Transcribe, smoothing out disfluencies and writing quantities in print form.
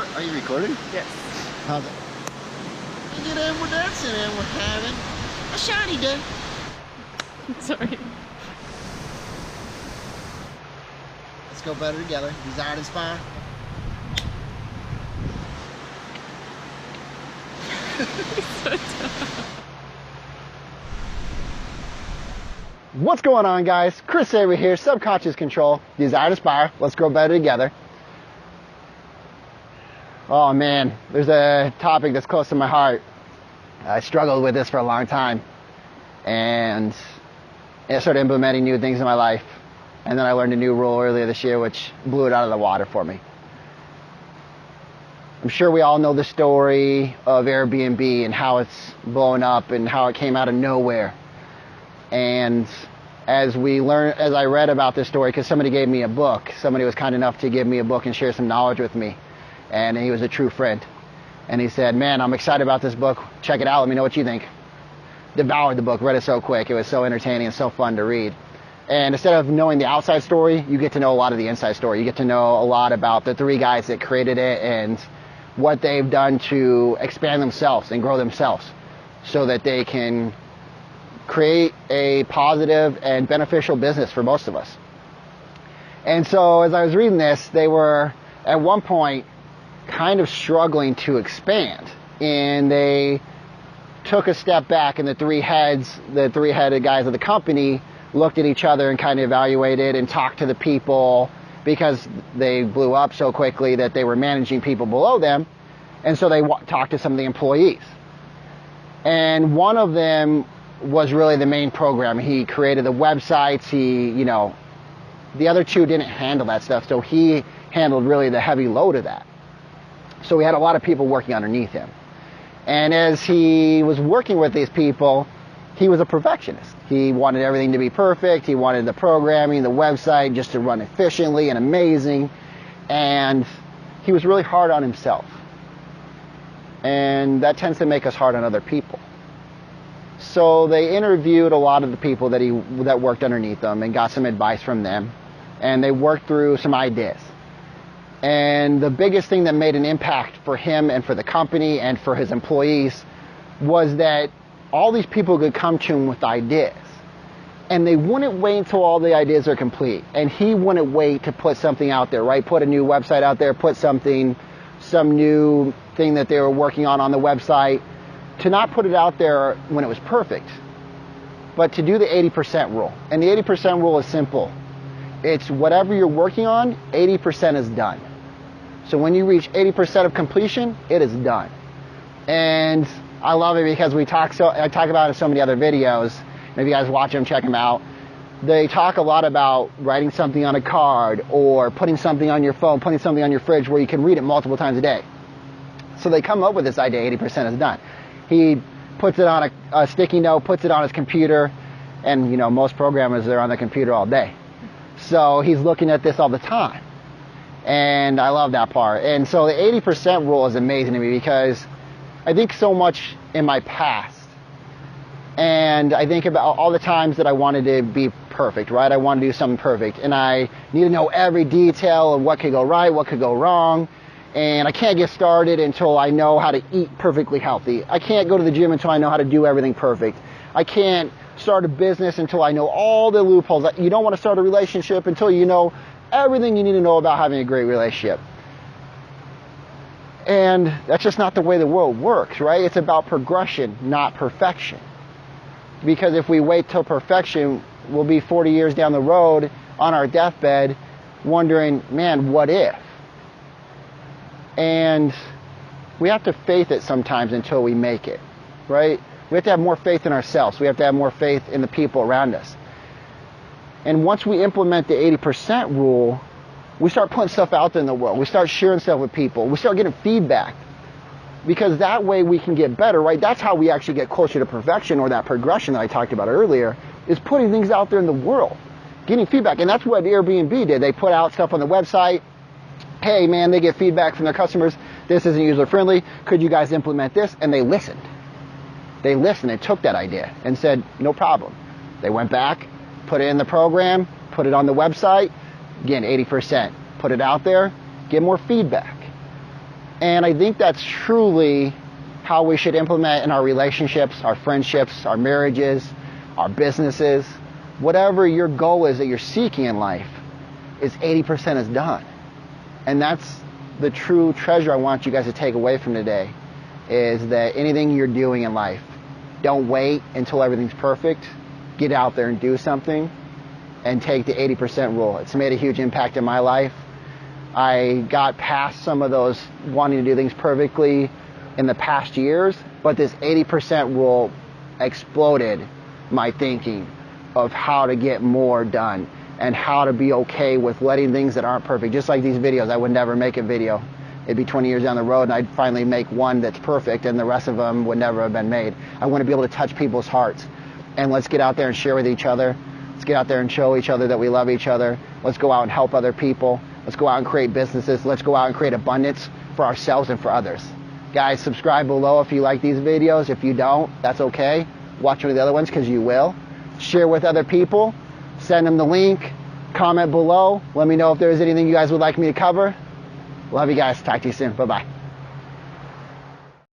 Are you recording? Yes. How's it? Look at them, we're dancing and we're having a shiny day. Sorry. Let's go better together. Desire to inspire. What's going on, guys? Chris Avery here, Subconscious Control, Desire to Inspire. Let's grow better together. Oh man, there's a topic that's close to my heart. I struggled with this for a long time, and I started implementing new things in my life, and then I learned a new rule earlier this year which blew it out of the water for me. I'm sure we all know the story of Airbnb and how it's blown up and how it came out of nowhere. And as I read about this story, because somebody gave me a book, somebody was kind enough to give me a book and share some knowledge with me, and he was a true friend. And he said, man, I'm excited about this book. Check it out. Let me know what you think. Devoured the book, read it so quick. It was so entertaining and so fun to read. And instead of knowing the outside story, you get to know a lot of the inside story. You get to know a lot about the three guys that created it and what they've done to expand themselves and grow themselves so that they can create a positive and beneficial business for most of us. And so as I was reading this, they were at one point kind of struggling to expand, and they took a step back, and the three-headed guys of the company looked at each other and kind of evaluated and talked to the people, because they blew up so quickly that they were managing people below them. And so they talked to some of the employees, and one of them was really the main program. He created the websites. The other two didn't handle that stuff, so he handled really the heavy load of that. So we had a lot of people working underneath him. And as he was working with these people, he was a perfectionist. He wanted everything to be perfect. He wanted the programming, the website just to run efficiently and amazing. And he was really hard on himself. And that tends to make us hard on other people. So they interviewed a lot of the people that worked underneath them and got some advice from them. And they worked through some ideas. And the biggest thing that made an impact for him and for the company and for his employees was that all these people could come to him with ideas. And they wouldn't wait until all the ideas are complete. And he wouldn't wait to put something out there, right? Put a new website out there, put some new thing that they were working on the website, to not put it out there when it was perfect, but to do the 80% rule. And the 80% rule is simple. It's whatever you're working on, 80% is done. So when you reach 80% of completion, it is done. And I love it because I talk about it in so many other videos. If you guys watch them, check them out. They talk a lot about writing something on a card or putting something on your phone, putting something on your fridge where you can read it multiple times a day. So they come up with this idea, 80% is done. He puts it on a sticky note, puts it on his computer, and most programmers, they're on the computer all day. So he's looking at this all the time. And I love that part. And so the 80% rule is amazing to me because I think so much in my past. And I think about all the times that I wanted to be perfect, right? I want to do something perfect. And I need to know every detail of what could go right, what could go wrong. And I can't get started until I know how to eat perfectly healthy. I can't go to the gym until I know how to do everything perfect. I can't start a business until I know all the loopholes. You don't want to start a relationship until you know everything you need to know about having a great relationship. And that's just not the way the world works, right? It's about progression, not perfection. Because if we wait till perfection, we'll be 40 years down the road on our deathbed wondering, man, what if? And we have to faith it sometimes until we make it, right? We have to have more faith in ourselves. We have to have more faith in the people around us. And once we implement the 80% rule, we start putting stuff out there in the world. We start sharing stuff with people. We start getting feedback. Because that way we can get better, right? That's how we actually get closer to perfection, or that progression that I talked about earlier, is putting things out there in the world, getting feedback. And that's what Airbnb did. They put out stuff on the website. Hey, man, they get feedback from their customers. This isn't user-friendly. Could you guys implement this? And they listened. They listened and took that idea and said, no problem. They went back, put it in the program, put it on the website. Again, 80%. Put it out there, get more feedback. And I think that's truly how we should implement in our relationships, our friendships, our marriages, our businesses. Whatever your goal is that you're seeking in life, is 80% is done. And that's the true treasure I want you guys to take away from today, is that anything you're doing in life, don't wait until everything's perfect. Get out there and do something and take the 80% rule. It's made a huge impact in my life. I got past some of those wanting to do things perfectly in the past years, but this 80% rule exploded my thinking of how to get more done and how to be okay with letting things that aren't perfect. Just like these videos, I would never make a video. It'd be 20 years down the road and I'd finally make one that's perfect and the rest of them would never have been made. I want to be able to touch people's hearts. And let's get out there and share with each other. Let's get out there and show each other that we love each other. Let's go out and help other people. Let's go out and create businesses. Let's go out and create abundance for ourselves and for others. Guys, subscribe below if you like these videos. If you don't, that's okay. Watch one of the other ones because you will. Share with other people. Send them the link. Comment below. Let me know if there's anything you guys would like me to cover. Love you guys. Talk to you soon. Bye-bye.